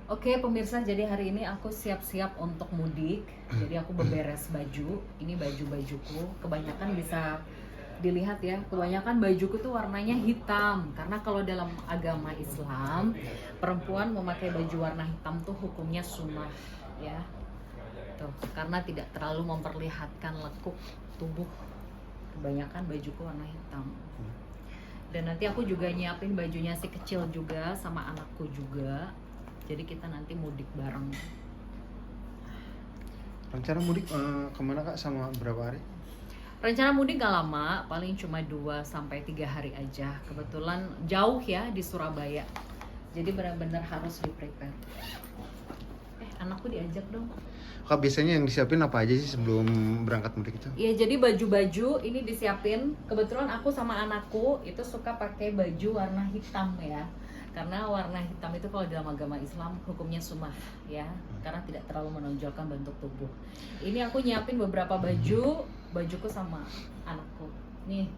Oke pemirsa, jadi hari ini aku siap-siap untuk mudik. Jadi aku beberes baju. Ini baju-bajuku. Kebanyakan bisa dilihat ya, kebanyakan bajuku tuh warnanya hitam. Karena kalau dalam agama Islam, perempuan memakai baju warna hitam tuh hukumnya sunnah ya. Tuh, karena tidak terlalu memperlihatkan lekuk tubuh. Kebanyakan bajuku warna hitam. Dan nanti aku juga nyiapin bajunya si kecil juga sama anakku juga. Jadi kita nanti mudik bareng. Rencana mudik kemana Kak, sama berapa hari? Rencana mudik gak lama, paling cuma 2-3 hari aja. Kebetulan jauh ya di Surabaya. Jadi benar-benar harus di-prepare. Anakku diajak dong. Kak, biasanya yang disiapin apa aja sih sebelum berangkat mudik itu? Iya, jadi baju-baju ini disiapin. Kebetulan aku sama anakku itu suka pakai baju warna hitam ya. Karena warna hitam itu kalau dalam agama Islam hukumnya sunnah ya, karena tidak terlalu menonjolkan bentuk tubuh. Ini aku nyiapin beberapa bajuku sama anakku. Nih,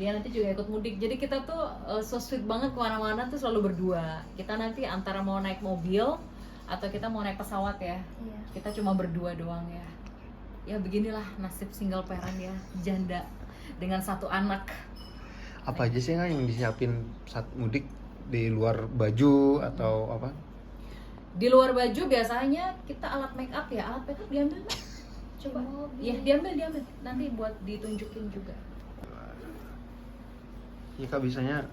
dia nanti juga ikut mudik. Jadi kita tuh so sweet banget, kemana-mana tuh selalu berdua. Kita nanti antara mau naik mobil atau kita mau naik pesawat ya. Iya. Kita cuma berdua doang ya. Ya beginilah nasib single parent ya, janda dengan satu anak. Apa aja sih Kak yang disiapin saat mudik di luar baju atau apa? Di luar baju biasanya kita alat make up ya. Alat make up diambil Mbak? Coba. Ya, diambil. Nanti buat ditunjukin juga. Ya Kak, biasanya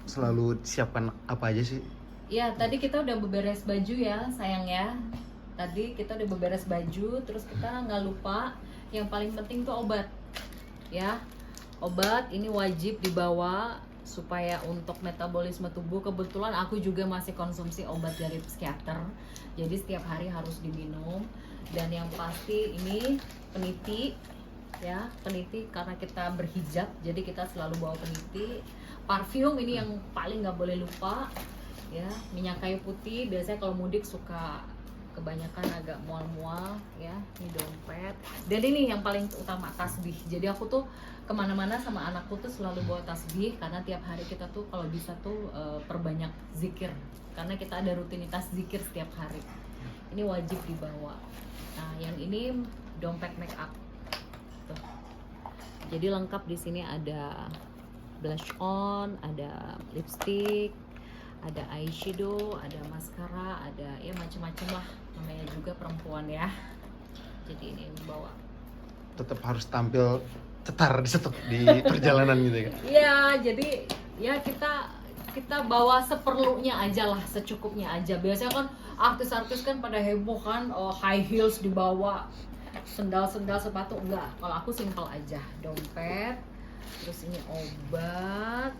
selalu siapkan apa aja sih? Ya, tadi kita udah beberes baju ya, sayang ya. Tadi kita udah beberes baju, terus kita nggak lupa yang paling penting tuh obat. Ya. Obat ini wajib dibawa supaya untuk metabolisme tubuh. Kebetulan aku juga masih konsumsi obat dari psikiater, jadi setiap hari harus diminum. Dan yang pasti ini peniti ya, peniti karena kita berhijab, jadi kita selalu bawa peniti. Parfum ini yang paling nggak boleh lupa ya. Minyak kayu putih biasanya kalau mudik suka kebanyakan agak mual-mual ya. Ini dompet, dan ini yang paling utama, tasbih. Jadi aku tuh kemana-mana sama anakku tuh selalu bawa tasbih, karena tiap hari kita tuh kalau bisa tuh perbanyak zikir, karena kita ada rutinitas zikir setiap hari. Ini wajib dibawa. Nah, yang ini dompet make up tuh. Jadi lengkap di sini, ada blush on, ada lipstick, ada eyeshadow, ada maskara, ada ya macam-macam lah, namanya juga perempuan ya. Jadi ini bawa. Tetap harus tampil cetar di perjalanan gitu ya Kak? Iya, jadi ya kita bawa seperlunya aja lah, secukupnya aja. Biasanya kan artis-artis kan pada heboh kan, high heels dibawa, sendal-sendal, sepatu. Enggak, kalau aku simple aja. Dompet, terus ini obat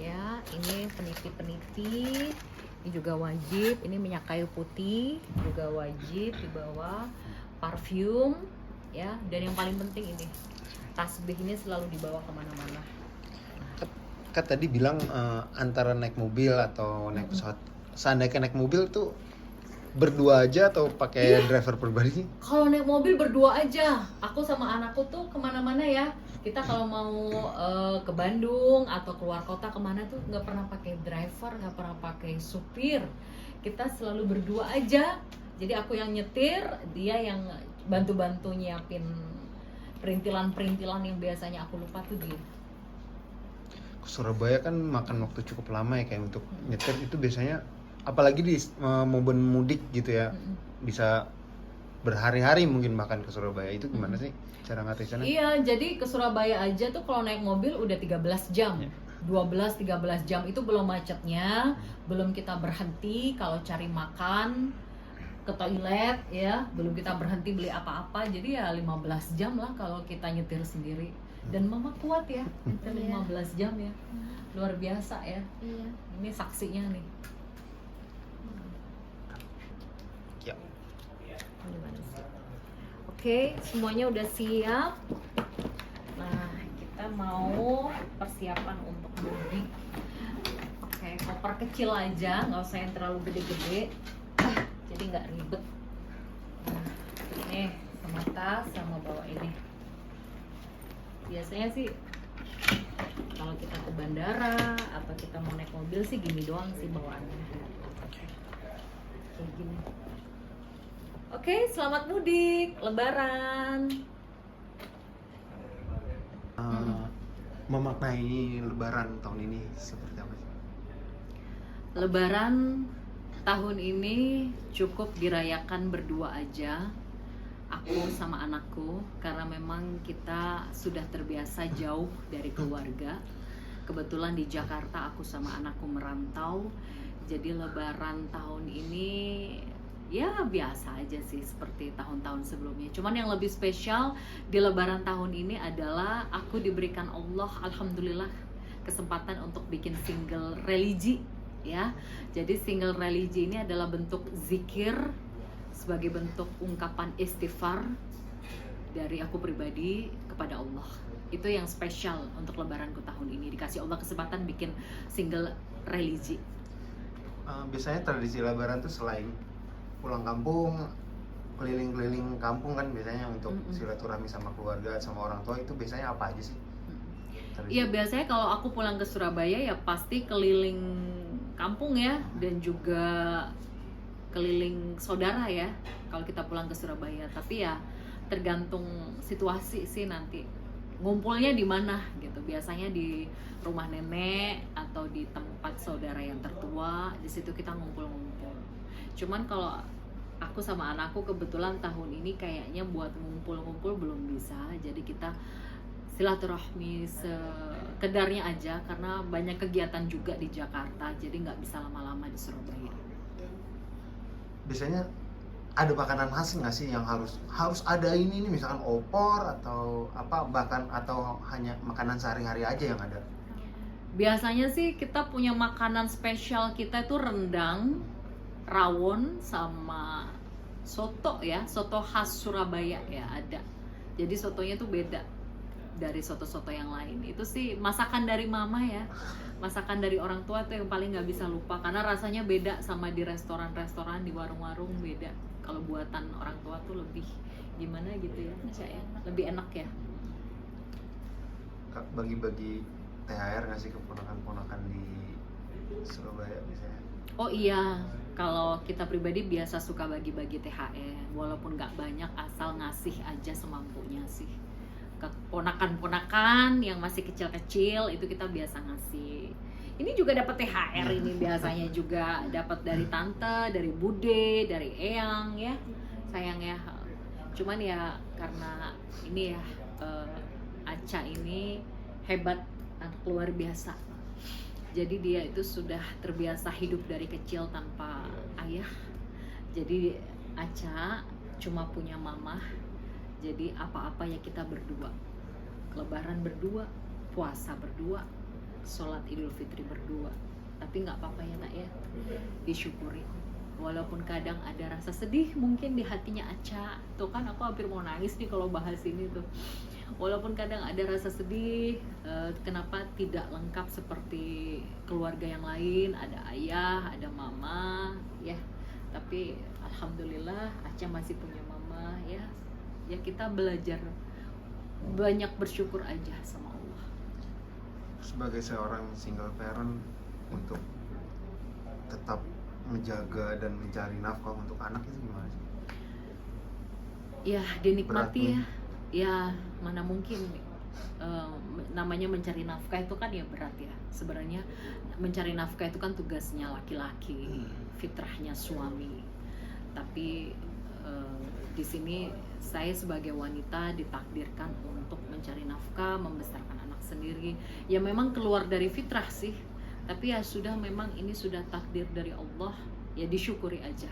ya, ini peniti-peniti, ini juga wajib. Ini minyak kayu putih juga wajib dibawa, parfum ya, dan yang paling penting ini tasbih ini selalu dibawa kemana-mana. Kak tadi bilang antara naik mobil atau naik pesawat. Seandainya naik mobil tuh berdua aja atau pakai driver pribadi? Kalau naik mobil berdua aja. Aku sama anakku tuh kemana-mana ya. Kita kalau mau ke Bandung atau keluar kota kemana tuh nggak pernah pakai driver, nggak pernah pakai supir. Kita selalu berdua aja. Jadi aku yang nyetir, dia yang bantu-bantu nyiapin perintilan-perintilan yang biasanya aku lupa tuh dia. Ke Surabaya kan makan waktu cukup lama ya kayak untuk nyetir itu biasanya, apalagi di momen mudik gitu ya, bisa berhari-hari mungkin makan ke Surabaya. Itu gimana sih cara ngatasinnya? Iya, jadi ke Surabaya aja tuh kalau naik mobil udah 13 jam. 12-13 jam itu belum macetnya, belum kita berhenti kalau cari makan, ke toilet ya, belum kita berhenti beli apa-apa. Jadi ya 15 jam lah kalau kita nyetir sendiri. Dan mama kuat ya, nyetir 15 jam ya. Luar biasa ya. Iya. Ini saksinya nih. Ya. Gimana sih? Oke, semuanya udah siap. Nah, kita mau persiapan untuk mudik. Oke, koper kecil aja, nggak usah yang terlalu gede-gede. Jadi nggak ribet. Nah, nih sama tas sama bawa ini. Biasanya sih kalau kita ke bandara atau kita mau naik mobil sih gini doang sih bawaannya. kayak gini. Oke, selamat mudik, Lebaran. Memaknai Lebaran tahun ini seperti apa sih? Lebaran tahun ini cukup dirayakan berdua aja, aku sama anakku, karena memang kita sudah terbiasa jauh dari keluarga. Kebetulan di Jakarta aku sama anakku merantau, jadi Lebaran tahun ini ya biasa aja sih seperti tahun-tahun sebelumnya. Cuman yang lebih spesial di Lebaran tahun ini adalah aku diberikan Allah, alhamdulillah, kesempatan untuk bikin single religi ya. Jadi single religi ini adalah bentuk zikir sebagai bentuk ungkapan istighfar dari aku pribadi kepada Allah. Itu yang spesial untuk Lebaranku tahun ini, dikasih Allah kesempatan bikin single religi. Biasanya tradisi Lebaran tuh selain pulang kampung, keliling-keliling kampung kan biasanya untuk silaturahmi sama keluarga, sama orang tua, itu biasanya apa aja sih? Iya, biasanya kalau aku pulang ke Surabaya ya pasti keliling kampung ya, dan juga keliling saudara ya kalau kita pulang ke Surabaya. Tapi ya tergantung situasi sih nanti ngumpulnya di mana gitu. Biasanya di rumah nenek atau di tempat saudara yang tertua, di situ kita ngumpul-ngumpul. Cuman kalau aku sama anakku kebetulan tahun ini kayaknya buat ngumpul-ngumpul belum bisa, jadi kita silaturahmi sekedarnya aja karena banyak kegiatan juga di Jakarta, jadi nggak bisa lama-lama di Surabaya. Biasanya ada makanan khas nggak sih yang harus ada ini nih, misalkan opor atau apa, bahkan atau hanya makanan sehari-hari aja yang ada? Biasanya sih kita punya makanan spesial kita itu rendang, rawon, sama soto ya, soto khas Surabaya ya ada. Jadi sotonya tuh beda dari soto-soto yang lain. Itu sih masakan dari mama ya, masakan dari orang tua tuh yang paling nggak bisa lupa, karena rasanya beda sama di restoran-restoran, di warung-warung beda. Kalau buatan orang tua tuh lebih gimana gitu ya, lebih enak ya. Bagi-bagi THR nggak sih ke ponakan-ponakan di Surabaya misalnya? Oh iya, kalau kita pribadi biasa suka bagi-bagi THR, walaupun nggak banyak, asal ngasih aja semampunya sih. Ke ponakan-ponakan yang masih kecil-kecil itu kita biasa ngasih. Ini juga dapat THR ini biasanya juga dapat dari tante, dari bude, dari eyang ya, sayang ya. Cuman ya karena ini ya Aca ini hebat, anak luar biasa. Jadi dia itu sudah terbiasa hidup dari kecil tanpa ayah. Jadi Aca cuma punya mama. Jadi apa-apa ya kita berdua. Lebaran berdua, puasa berdua, sholat Idul Fitri berdua. Tapi nggak apa-apa ya nak ya, disyukuri. Walaupun kadang ada rasa sedih mungkin di hatinya Aca. Tuh kan aku hampir mau nangis nih kalau bahas ini tuh. Walaupun kadang ada rasa sedih, kenapa tidak lengkap seperti keluarga yang lain, ada ayah, ada mama, ya. Tapi alhamdulillah Aca masih punya mama, ya. Ya kita belajar banyak bersyukur aja sama Allah. Sebagai seorang single parent, untuk tetap menjaga dan mencari nafkah untuk anak itu gimana sih? Ya dinikmati Beratnya. ya mana mungkin namanya mencari nafkah itu kan ya berat ya. Sebenarnya mencari nafkah itu kan tugasnya laki-laki, fitrahnya suami. Tapi di sini saya sebagai wanita ditakdirkan untuk mencari nafkah, membesarkan anak sendiri. Ya memang keluar dari fitrah sih, tapi ya sudah, memang ini sudah takdir dari Allah, ya disyukuri aja.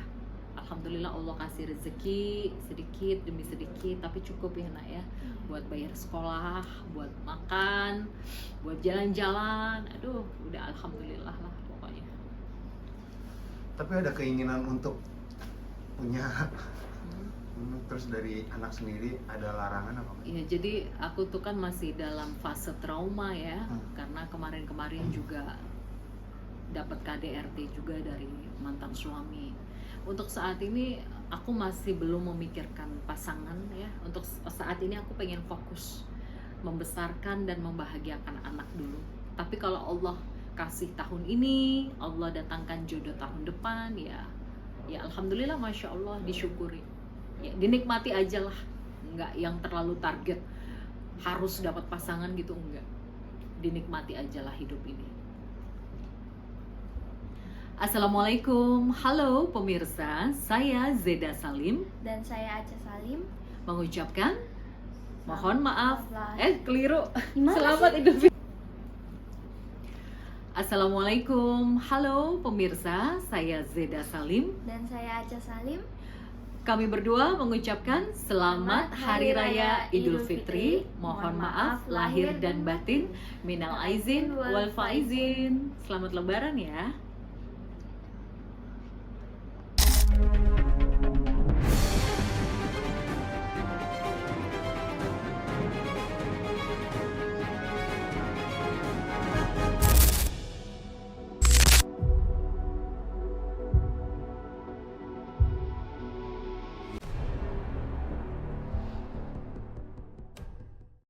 Alhamdulillah Allah kasih rezeki sedikit demi sedikit, tapi cukup ya nak ya, buat bayar sekolah, buat makan, buat jalan-jalan. Aduh, udah alhamdulillah lah pokoknya. Tapi ada keinginan untuk punya terus dari anak sendiri, ada larangan apa? Iya, jadi aku tuh kan masih dalam fase trauma ya, karena kemarin-kemarin juga dapat KDRT juga dari mantan suami. Untuk saat ini aku masih belum memikirkan pasangan ya. Untuk saat ini aku pengen fokus membesarkan dan membahagiakan anak dulu. Tapi kalau Allah kasih tahun ini, Allah datangkan jodoh tahun depan, ya ya alhamdulillah, masya Allah, disyukuri, ya, dinikmati aja lah, nggak yang terlalu target harus dapat pasangan gitu, enggak, dinikmati aja lah hidup ini. Assalamualaikum, halo pemirsa, saya Zeda Salim Dan saya Aca Salim. mengucapkan mohon maaf, lahir. keliru. Gimana Selamat Idul Fitri. Assalamualaikum, halo pemirsa, saya Zeda Salim. Dan saya Aca Salim. Kami berdua mengucapkan Selamat Hari Raya Idul Fitri. Mohon maaf lahir dan batin. Minal aizin wal faizin. Selamat Lebaran ya.